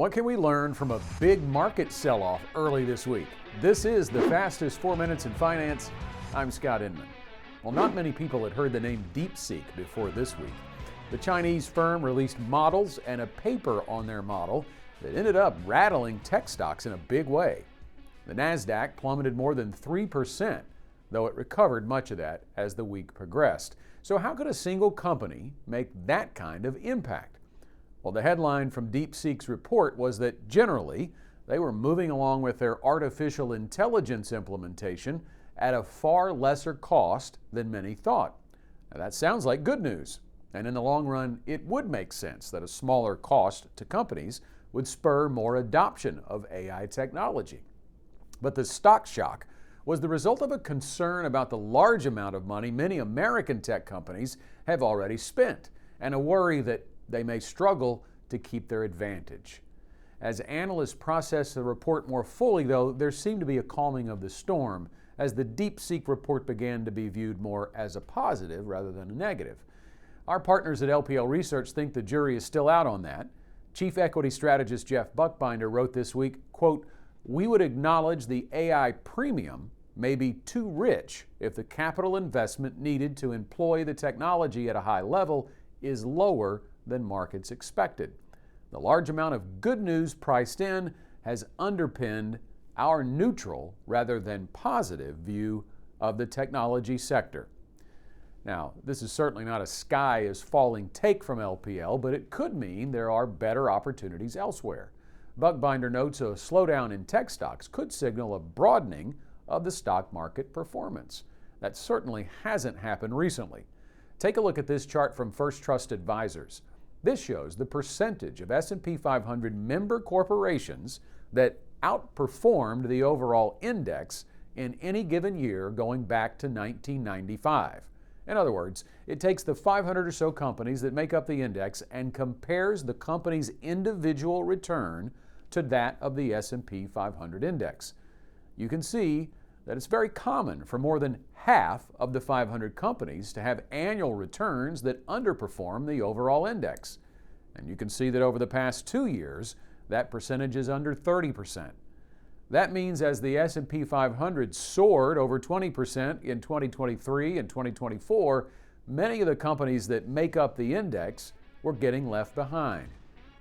What can we learn from a big market sell-off early this week? This is the fastest 4 minutes in finance. I'm Scott Inman. Well, not many people had heard the name DeepSeek before this week. The Chinese firm released models and a paper on their model that ended up rattling tech stocks in a big way. The NASDAQ plummeted more than 3%, though it recovered much of that as the week progressed. So how could a single company make that kind of impact? Well, the headline from DeepSeek's report was that generally they were moving along with their artificial intelligence implementation at a far lesser cost than many thought. Now, that sounds like good news, and in the long run, it would make sense that a smaller cost to companies would spur more adoption of AI technology. But the stock shock was the result of a concern about the large amount of money many American tech companies have already spent, and a worry that they may struggle to keep their advantage. As analysts process the report more fully, though, there seemed to be a calming of the storm as the DeepSeek report began to be viewed more as a positive rather than a negative. Our partners at LPL Research think the jury is still out on that. Chief equity strategist Jeff Buchbinder wrote this week, quote, "We would acknowledge the AI premium may be too rich if the capital investment needed to employ the technology at a high level is lower than markets expected. The large amount of good news priced in has underpinned our neutral rather than positive view of the technology sector." Now, this is certainly not a sky is falling take from LPL, but it could mean there are better opportunities elsewhere. Buchbinder notes a slowdown in tech stocks could signal a broadening of the stock market performance. That certainly hasn't happened recently. Take a look at this chart from First Trust Advisors. This shows the percentage of S&P 500 member corporations that outperformed the overall index in any given year going back to 1995. In other words, it takes the 500 or so companies that make up the index and compares the company's individual return to that of the S&P 500 index. You can see that it's very common for more than half of the 500 companies to have annual returns that underperform the overall index. And you can see that over the past 2 years, that percentage is under 30%. That means as the S&P 500 soared over 20% in 2023 and 2024, many of the companies that make up the index were getting left behind.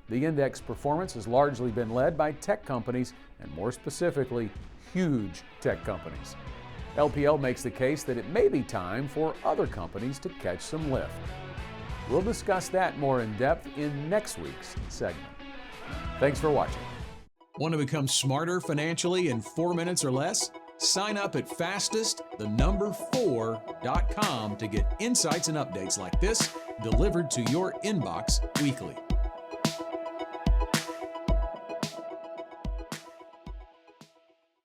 The index performance has largely been led by tech companies, and more specifically, huge tech companies. LPL makes the case that it may be time for other companies to catch some lift. We'll discuss that more in depth in next week's segment. Thanks for watching. Want to become smarter financially in 4 minutes or less? Sign up at fastest4.com to get insights and updates like this delivered to your inbox weekly.